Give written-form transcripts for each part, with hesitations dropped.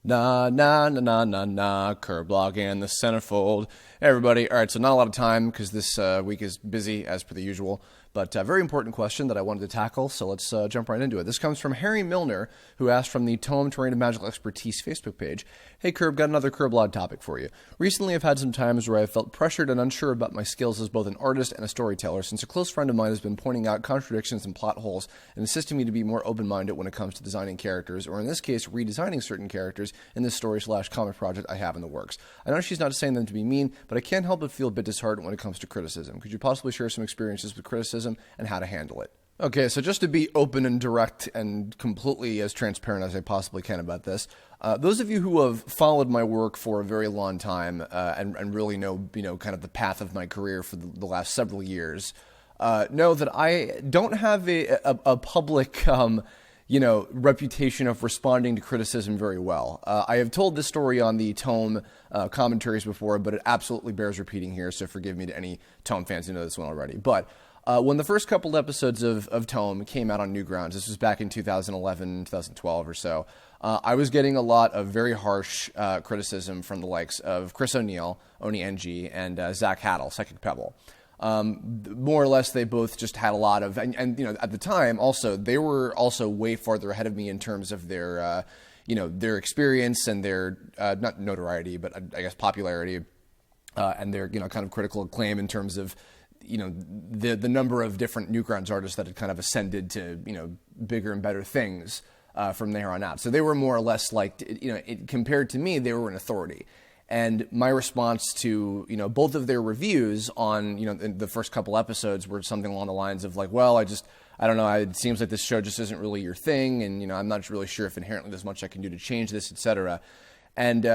Na na na na na na, Kirblog and the centerfold. Hey everybody, alright, so not a lot of time because this week is busy as per the usual, but a very important question that I wanted to tackle, so let's jump right into it. This comes from Harry Milner, who asked from the TOME Terrain of Magical Expertise Facebook page, "Hey Kirb, got another Kirblog topic for you. Recently I've had some times where I've felt pressured and unsure about my skills as both an artist and a storyteller, since a close friend of mine has been pointing out contradictions and plot holes and assisting me to be more open-minded when it comes to designing characters, or in this case, redesigning certain characters in this story/comic project I have in the works. I know she's not saying them to be mean, but I can't help but feel a bit disheartened when it comes to criticism. Could you possibly share some experiences with criticism and how to handle it?" Okay, so just to be open and direct and completely as transparent as I possibly can about this, those of you who have followed my work for a very long time and really know, kind of the path of my career for the last several years, know that I don't have a public reputation of responding to criticism very well. I have told this story on the TOME commentaries before, but it absolutely bears repeating here, so forgive me to any TOME fans who know this one already. But when the first couple episodes of TOME came out on Newgrounds, this was back in 2011, 2012 or so, I was getting a lot of very harsh criticism from the likes of Chris O'Neill, Oni NG, and Zach Haddle, Psychic Pebble. More or less, they both just had a lot of, and at the time, also, they were also way farther ahead of me in terms of their, their experience and their, not notoriety, but I guess popularity, and their, kind of critical acclaim in terms of, the number of different Newgrounds artists that had kind of ascended to, bigger and better things, from there on out. So they were more or less like, compared to me, they were an authority. And my response to, both of their reviews on, the first couple episodes were something along the lines of like, well, I don't know, it seems like this show just isn't really your thing, and, I'm not really sure if inherently there's much I can do to change this, etc. And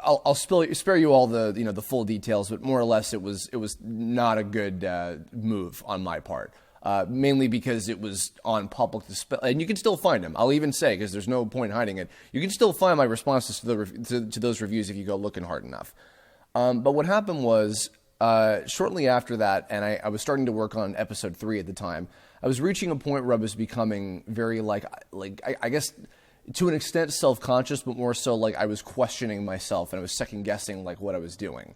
I'll spare you all the full details, but more or less it was not a good move on my part. Mainly because it was on public display, and you can still find them. I'll even say, because there's no point hiding it, you can still find my responses to those reviews if you go looking hard enough. But what happened was, shortly after that, and I was starting to work on episode 3 at the time, I was reaching a point where I was becoming very, I guess, to an extent self-conscious, but more so like I was questioning myself, and I was second-guessing what I was doing.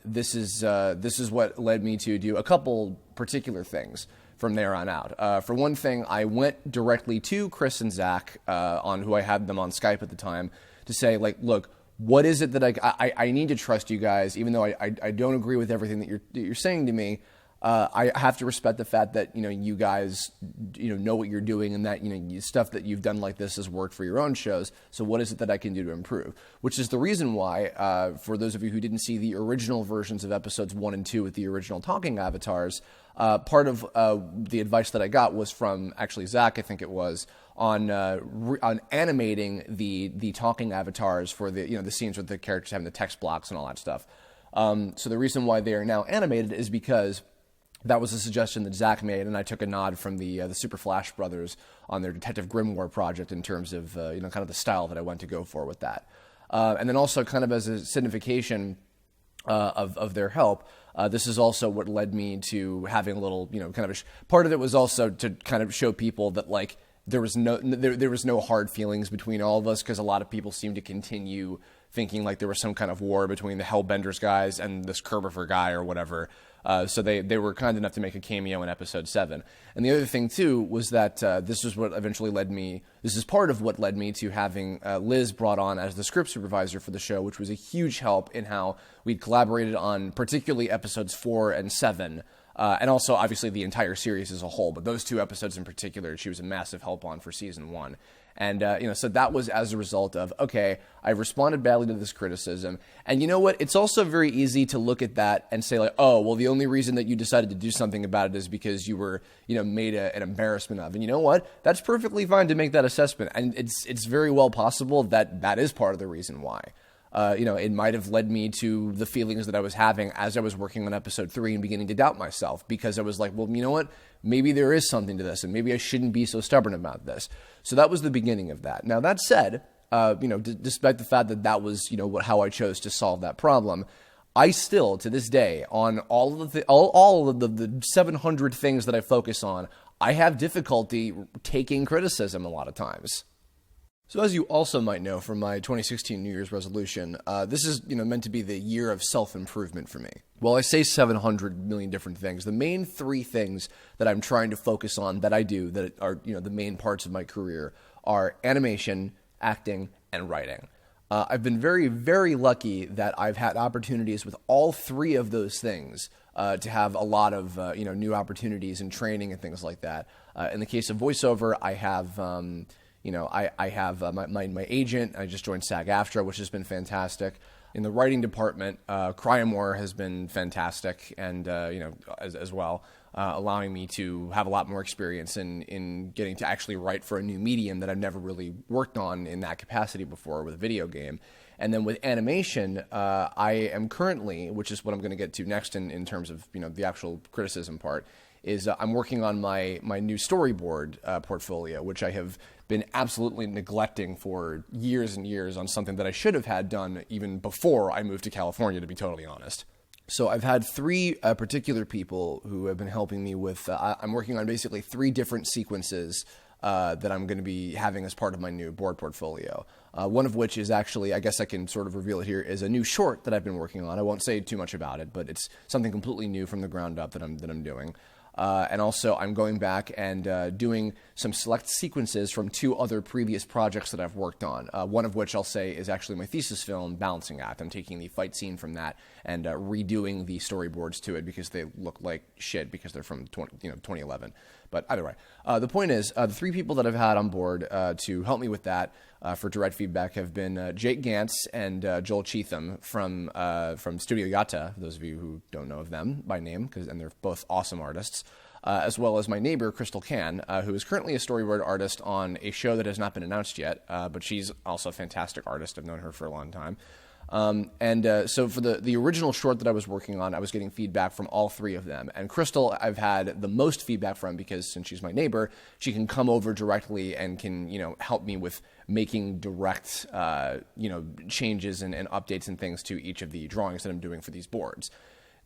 This is what led me to do a couple particular things from there on out. For one thing, I went directly to Chris and Zach, on who I had them on Skype at the time, to say, look, what is it that I need to trust you guys, even though I don't agree with everything that you're saying to me. I have to respect the fact that, you guys, know what you're doing, and that, stuff that you've done like this has worked for your own shows. So what is it that I can do to improve? Which is the reason why, for those of you who didn't see the original versions of episodes 1 and 2 with the original talking avatars, part of the advice that I got was from actually Zach, I think it was, on animating the talking avatars for the scenes with the characters having the text blocks and all that stuff. So the reason why they are now animated is because that was a suggestion that Zach made, and I took a nod from the Super Flash brothers on their Detective Grimoire project in terms of kind of the style that I went to go for with that. And then also kind of as a signification of their help, this is also what led me to having a little, kind of part of it was also to kind of show people that there was no hard feelings between all of us, because a lot of people seem to continue thinking there was some kind of war between the Hellbenders guys and this Kerbifer guy or whatever. So they were kind enough to make a cameo in episode 7. And the other thing, too, was that this is part of what led me to having Liz brought on as the script supervisor for the show, which was a huge help in how we'd collaborated on particularly episodes 4 and 7, and also, obviously, the entire series as a whole. But those 2 episodes in particular, she was a massive help on for season 1. And, so that was as a result of, okay, I responded badly to this criticism. And you know what? It's also very easy to look at that and say, oh, well, the only reason that you decided to do something about it is because you were, made an embarrassment of. And you know what? That's perfectly fine to make that assessment. And it's very well possible that that is part of the reason why. It might have led me to the feelings that I was having as I was working on episode 3 and beginning to doubt myself, because I was like, well, you know what? Maybe there is something to this, and maybe I shouldn't be so stubborn about this. So that was the beginning of that. Now, that said, despite the fact that that was, how I chose to solve that problem, I still, to this day, on all of the 700 things that I focus on, I have difficulty taking criticism a lot of times. So as you also might know from my 2016 New Year's resolution, this is meant to be the year of self-improvement for me. Well, I say 700 million different things. The main three things that I'm trying to focus on that I do that are the main parts of my career are animation, acting, and writing. I've been very, very lucky that I've had opportunities with all three of those things to have a lot of new opportunities and training and things like that. In the case of voiceover, I have I have my agent. I just joined SAG-AFTRA, which has been fantastic. In the writing department, Cryamore has been fantastic, and as well, allowing me to have a lot more experience in getting to actually write for a new medium that I've never really worked on in that capacity before with a video game. And then with animation, I am currently, which is what I'm going to get to next in terms of the actual criticism part, is I'm working on my new storyboard portfolio, which I have been absolutely neglecting for years and years on something that I should have had done even before I moved to California, to be totally honest. So I've had three particular people who have been helping me with, I'm working on basically three different sequences that I'm going to be having as part of my new board portfolio. One of which is actually, I guess I can sort of reveal it here, is a new short that I've been working on. I won't say too much about it, but it's something completely new from the ground up that I'm doing. And also, I'm going back and doing some select sequences from two other previous projects that I've worked on. One of which I'll say is actually my thesis film, Balancing Act. I'm taking the fight scene from that and redoing the storyboards to it because they look like shit because they're from 2011. But either way, the point is, the three people that I've had on board to help me with that for direct feedback have been Jake Gantz and Joel Cheatham from Studio Yatta, those of you who don't know of them by name, and they're both awesome artists, as well as my neighbor, Crystal Can, who is currently a storyboard artist on a show that has not been announced yet, but she's also a fantastic artist. I've known her for a long time. So for the original short that I was working on, I was getting feedback from all three of them. And Crystal, I've had the most feedback from because since she's my neighbor, she can come over directly and can, help me with making direct, changes and updates and things to each of the drawings that I'm doing for these boards.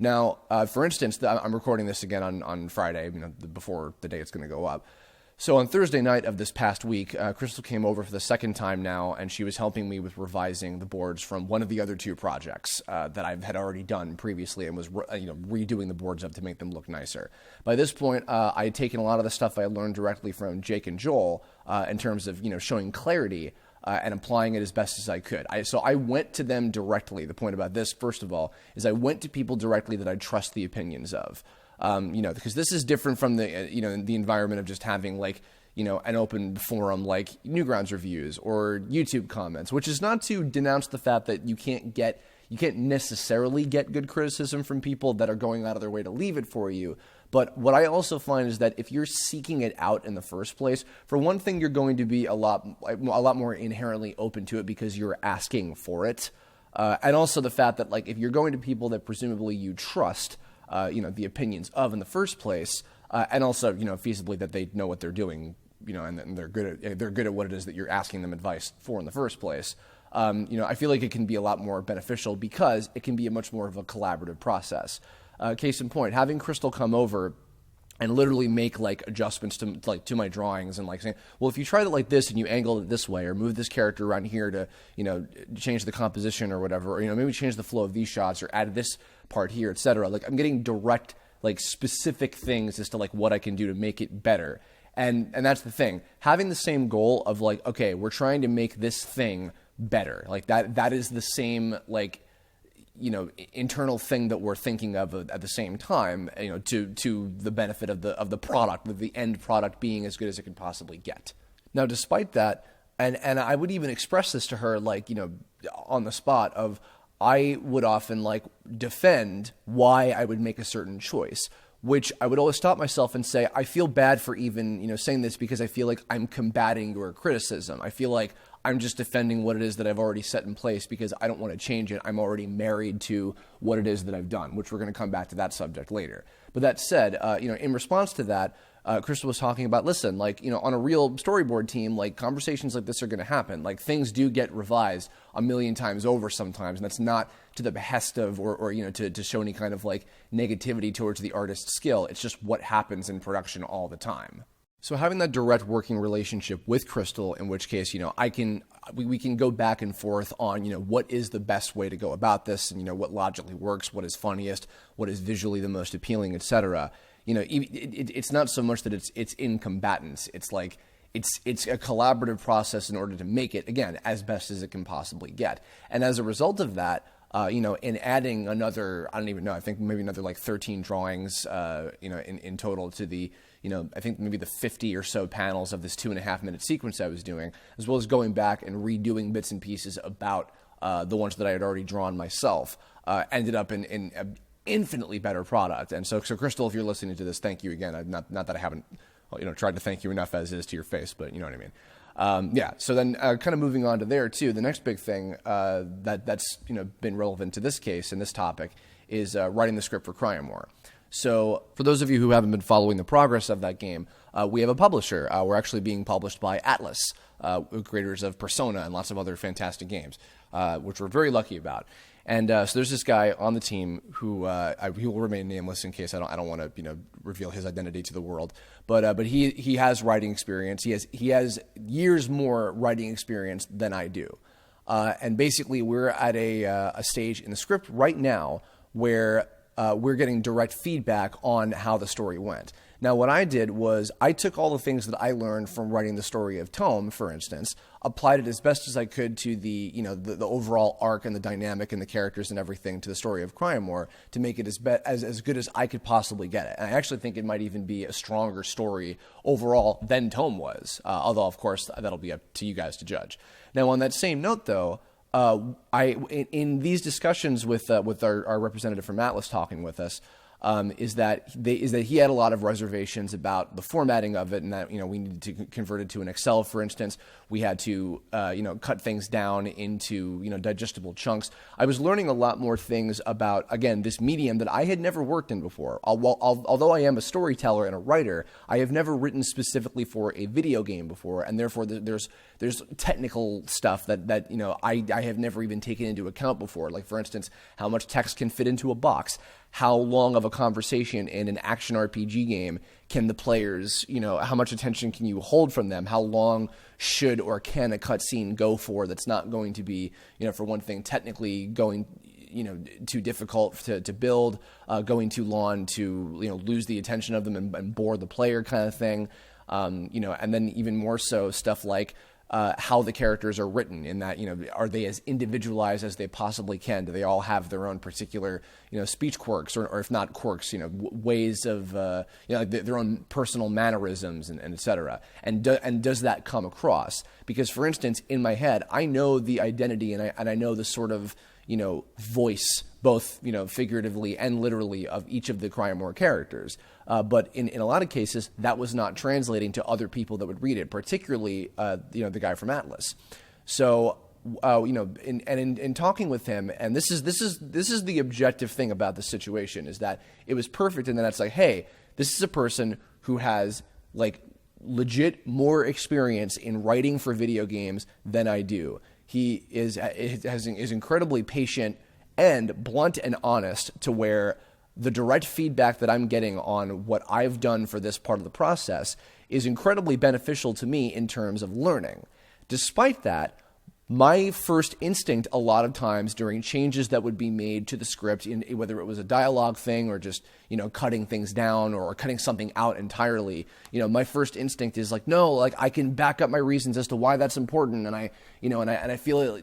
Now, for instance, I'm recording this again on Friday, before the day it's going to go up. So on Thursday night of this past week, Crystal came over for the second time now, and she was helping me with revising the boards from one of the other two projects that I had already done previously and was redoing the boards up to make them look nicer. By this point, I had taken a lot of the stuff I had learned directly from Jake and Joel in terms of showing clarity and applying it as best as I could. So I went to them directly. The point about this, first of all, is I went to people directly that I trust the opinions of. Because this is different from the, the environment of just having an open forum like Newgrounds reviews or YouTube comments, which is not to denounce the fact that you can't necessarily get good criticism from people that are going out of their way to leave it for you. But what I also find is that if you're seeking it out in the first place, for one thing, you're going to be a lot more inherently open to it because you're asking for it. And also the fact that if you're going to people that presumably you trust, the opinions of in the first place, and also, feasibly that they know what they're doing, and they're good at what it is that you're asking them advice for in the first place. I feel like it can be a lot more beneficial because it can be a much more of a collaborative process. Case in point, having Crystal come over and literally make adjustments to my drawings and saying, well, if you tried it like this and you angled it this way or move this character around here to, change the composition or whatever, or, maybe change the flow of these shots or add this part here, etc. I'm getting direct, specific things as to what I can do to make it better. And that's the thing. Having the same goal of okay, we're trying to make this thing better. That is the same, internal thing that we're thinking of at the same time, to the benefit of the product, of the end product being as good as it can possibly get. Now, despite that, and I would even express this to her, on the spot of, I would often defend why I would make a certain choice, which I would always stop myself and say, I feel bad for even, saying this because I feel like I'm combating your criticism. I feel like I'm just defending what it is that I've already set in place because I don't want to change it. I'm already married to what it is that I've done, which we're going to come back to that subject later. But that said, in response to that, Crystal was talking about, listen, on a real storyboard team, conversations like this are going to happen. Things do get revised a million times over sometimes, and that's not to the behest of or to show any kind of negativity towards the artist's skill. It's just what happens in production all the time. So having that direct working relationship with Crystal, in which case, we can go back and forth on, what is the best way to go about this, and, what logically works, what is funniest, what is visually the most appealing, etc. It's not so much that it's in combatants. It's like, it's a collaborative process in order to make it, again, as best as it can possibly get. And as a result of that, in adding another, I don't even know, I think maybe another like 13 drawings, in total to the, I think maybe the 50 or so panels of this 2.5-minute sequence I was doing, as well as going back and redoing bits and pieces about the ones that I had already drawn myself, ended up in an infinitely better product. And so Crystal, if you're listening to this, thank you again. Not that I haven't, tried to thank you enough as is to your face, but you know what I mean. So then kind of moving on to there too, the next big thing that's been relevant to this case and this topic is writing the script for Cryamore. So for those of you who haven't been following the progress of that game, we have a publisher. We're actually being published by Atlas, creators of Persona and lots of other fantastic games, which we're very lucky about. And so there's this guy on the team who he will remain nameless in case I don't want to reveal his identity to the world. But he has writing experience. He has years more writing experience than I do. And basically we're at a stage in the script right now where we're getting direct feedback on how the story went. Now, what I did was I took all the things that I learned from writing the story of Tome, for instance, applied it as best as I could to the overall arc and the dynamic and the characters and everything to the story of Cryamore to make it as good as I could possibly get it. And I actually think it might even be a stronger story overall than Tome was, although, of course, that'll be up to you guys to judge. Now, on that same note, though, in these discussions with our representative from Atlas talking with us, is that he had a lot of reservations about the formatting of it, and that we needed to convert it to an Excel, for instance. We had to cut things down into digestible chunks. I was learning a lot more things about, again, this medium that I had never worked in before. Although I am a storyteller and a writer, I have never written specifically for a video game before, and therefore there's technical stuff that I have never even taken into account before. Like, for instance, how much text can fit into a box. How long of a conversation in an action RPG game can the players, how much attention can you hold from them? How long should or can a cutscene go for that's not going to be, for one thing, technically going, too difficult to build, going too long to, lose the attention of them and bore the player kind of thing. And then even more so stuff like, how the characters are written, in that, are they as individualized as they possibly can? Do they all have their own particular, speech quirks, or if not quirks, ways of, their own personal mannerisms and et cetera? And does that come across? Because, for instance, in my head, I know the identity and I know the sort of, voice, both, figuratively and literally, of each of the Cryamore characters. But in a lot of cases, that was not translating to other people that would read it, particularly, the guy from Atlas. So, in talking with him, and this is the objective thing about the situation, is that it was perfect, and then it's like, hey, this is a person who has, like, legit more experience in writing for video games than I do. He is incredibly patient and blunt and honest, to where the direct feedback that I'm getting on what I've done for this part of the process is incredibly beneficial to me in terms of learning. Despite that, my first instinct a lot of times during changes that would be made to the script, whether it was a dialogue thing or just, cutting things down or cutting something out entirely, my first instinct is like, no, like, I can back up my reasons as to why that's important. And I feel,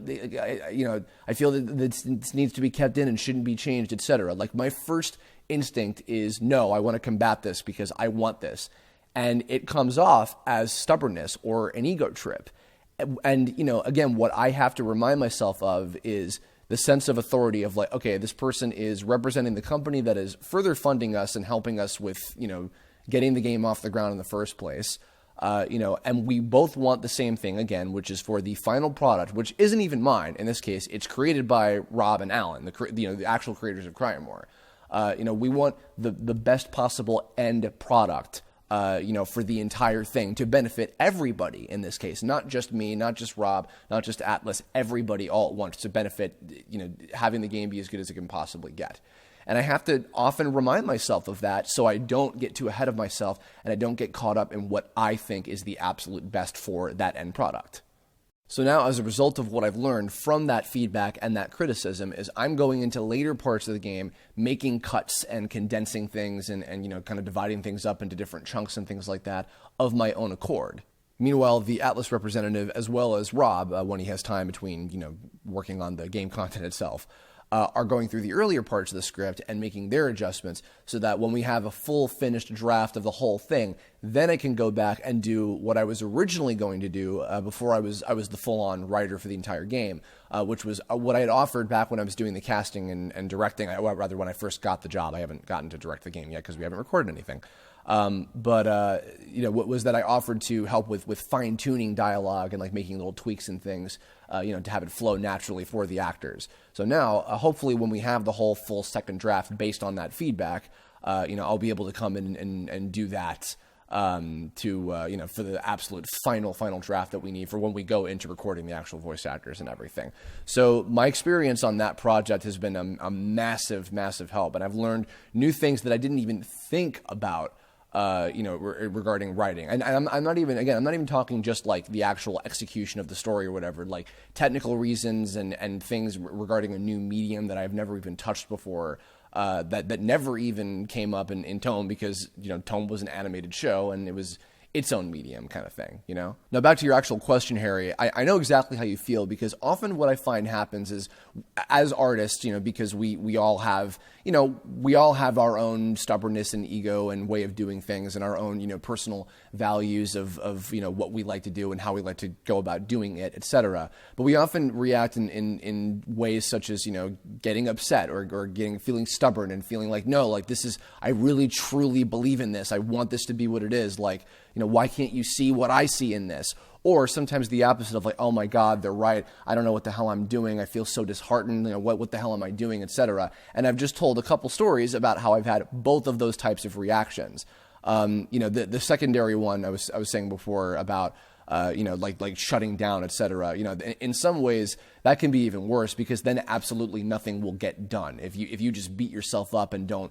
I feel that this needs to be kept in and shouldn't be changed, etc. Like, my first instinct is, no, I want to combat this because I want this. And it comes off as stubbornness or an ego trip. And, again, what I have to remind myself of is the sense of authority of, like, okay, this person is representing the company that is further funding us and helping us with, getting the game off the ground in the first place. And we both want the same thing, again, which is for the final product, which isn't even mine. In this case, it's created by Rob and Alan, the actual creators of Cryamore. We want the best possible end product, for the entire thing to benefit everybody in this case, not just me, not just Rob, not just Atlas, everybody all at once to benefit, having the game be as good as it can possibly get. And I have to often remind myself of that so I don't get too ahead of myself and I don't get caught up in what I think is the absolute best for that end product. So now, as a result of what I've learned from that feedback and that criticism, is I'm going into later parts of the game, making cuts and condensing things and kind of dividing things up into different chunks and things like that of my own accord. Meanwhile, the Atlas representative, as well as Rob, when he has time between, working on the game content itself, are going through the earlier parts of the script and making their adjustments so that when we have a full finished draft of the whole thing, then I can go back and do what I was originally going to do before I was the full-on writer for the entire game, which was what I had offered back when I was doing the casting and directing. Rather, when I first got the job. I haven't gotten to direct the game yet because we haven't recorded anything. What was that I offered to help with fine-tuning dialogue and like making little tweaks and things, to have it flow naturally for the actors. So now, hopefully when we have the whole full second draft based on that feedback, I'll be able to come in and do that, for the absolute final draft that we need for when we go into recording the actual voice actors and everything. So my experience on that project has been a massive, massive help. And I've learned new things that I didn't even think about, regarding writing. And I'm not even talking just like the actual execution of the story or whatever, like technical reasons and things regarding a new medium that I've never even touched before, that never even came up in TOME because, TOME was an animated show and it was its own medium kind of thing, Now back to your actual question, Harry, I know exactly how you feel because often what I find happens is as artists, because we all have our own stubbornness and ego and way of doing things and our own, personal values of what we like to do and how we like to go about doing it, etc. But we often react in ways such as, getting upset or feeling stubborn and feeling like, no, like this is, I really truly believe in this. I want this to be what it is. Like, why can't you see what I see in this? Or sometimes the opposite of like, oh my God, they're right. I don't know what the hell I'm doing. I feel so disheartened. What the hell am I doing, etc. And I've just told a couple stories about how I've had both of those types of reactions. The secondary one I was saying before about, like shutting down, etc. In some ways that can be even worse because then absolutely nothing will get done. If you just beat yourself up and don't,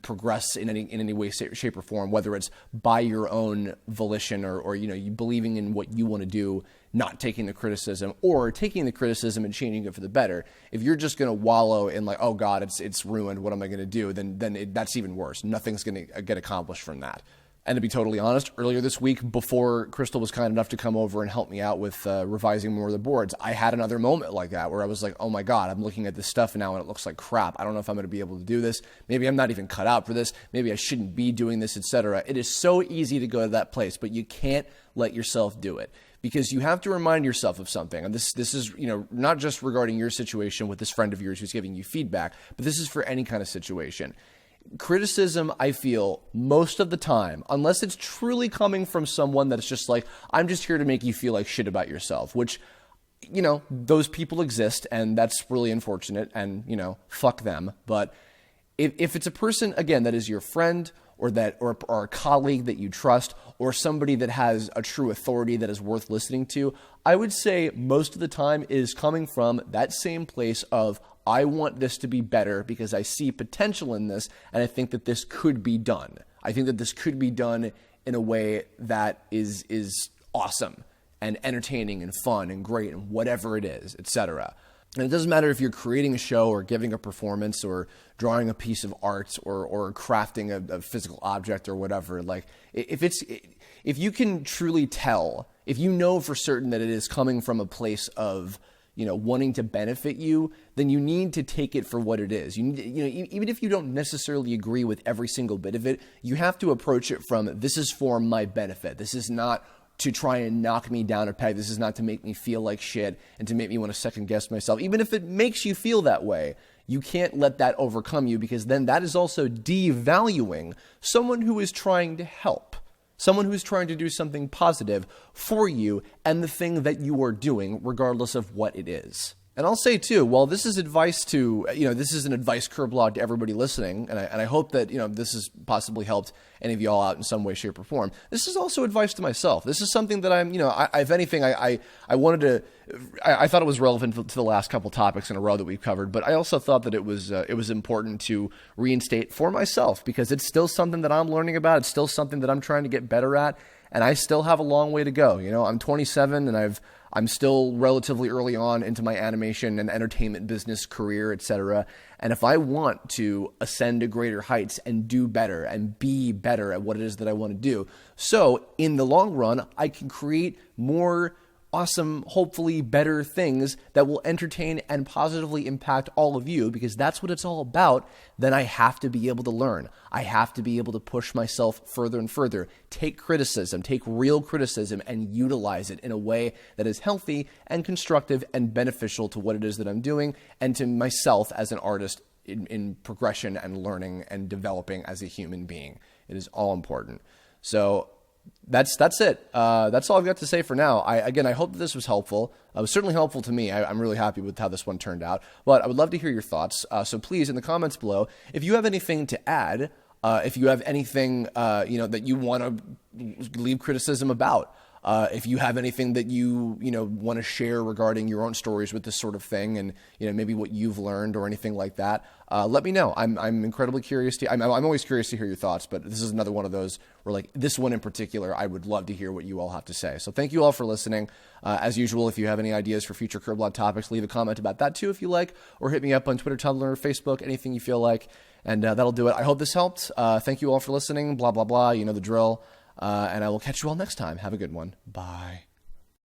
progress in any way, shape or form, whether it's by your own volition or you believing in what you want to do, not taking the criticism or taking the criticism and changing it for the better. If you're just going to wallow in like, oh God, it's ruined. What am I going to do? Then that's even worse. Nothing's going to get accomplished from that. And to be totally honest, earlier this week, before Crystal was kind enough to come over and help me out with revising more of the boards, I had another moment like that where I was like, oh my God, I'm looking at this stuff now and it looks like crap. I don't know if I'm going to be able to do this. Maybe I'm not even cut out for this. Maybe I shouldn't be doing this, etc. It is so easy to go to that place, but you can't let yourself do it. Because you have to remind yourself of something. And this is, not just regarding your situation with this friend of yours who's giving you feedback, but this is for any kind of situation. Criticism, I feel, most of the time, unless it's truly coming from someone that's just like, I'm just here to make you feel like shit about yourself, which, those people exist, and that's really unfortunate, and, fuck them. But if it's a person, again, that is your friend or a colleague that you trust or somebody that has a true authority that is worth listening to, I would say most of the time it is coming from that same place of, I want this to be better because I see potential in this and I think that this could be done. I think that this could be done in a way that is awesome and entertaining and fun and great and whatever it is, etc. And it doesn't matter if you're creating a show or giving a performance or drawing a piece of art or crafting a physical object or whatever. Like if you can truly tell, if you know for certain that it is coming from a place of wanting to benefit you, then you need to take it for what it is. You need, even if you don't necessarily agree with every single bit of it, you have to approach it from, this is for my benefit. This is not to try and knock me down a peg. This is not to make me feel like shit and to make me want to second guess myself. Even if it makes you feel that way, you can't let that overcome you because then that is also devaluing someone who is trying to help. Someone who's trying to do something positive for you and the thing that you are doing, regardless of what it is. And I'll say too, while this is advice to, this is an advice Kirblog to everybody listening, and I hope that, this has possibly helped any of y'all out in some way, shape, or form. This is also advice to myself. This is something that I'm, if anything, I wanted to, I thought it was relevant to the last couple topics in a row that we've covered, but I also thought that it was important to reinstate for myself, because it's still something that I'm learning about. It's still something that I'm trying to get better at, and I still have a long way to go. I'm 27 and I'm still relatively early on into my animation and entertainment business career, etc. And if I want to ascend to greater heights and do better and be better at what it is that I want to do, so in the long run, I can create more awesome, hopefully better things that will entertain and positively impact all of you, because that's what it's all about, then I have to be able to learn. I have to be able to push myself further and further, take criticism, take real criticism, and utilize it in a way that is healthy and constructive and beneficial to what it is that I'm doing and to myself as an artist in progression and learning and developing as a human being. It is all important. So that's it. That's all I've got to say for now. I hope that this was helpful. It was certainly helpful to me. I'm really happy with how this one turned out. But I would love to hear your thoughts. So please, in the comments below, if you have anything to add, if you have anything that you want to leave criticism about, if you have anything that you want to share regarding your own stories with this sort of thing, and maybe what you've learned or anything like that, let me know. I'm incredibly curious I'm always curious to hear your thoughts, but this is another one of those where, like, this one in particular, I would love to hear what you all have to say. So thank you all for listening. As usual, if you have any ideas for future Kirblog topics, leave a comment about that too if you like, or hit me up on Twitter, Tumblr, Facebook, anything you feel like, and that'll do it. I hope this helped. Thank you all for listening. Blah blah blah. You know the drill. And I will catch you all next time. Have a good one. Bye.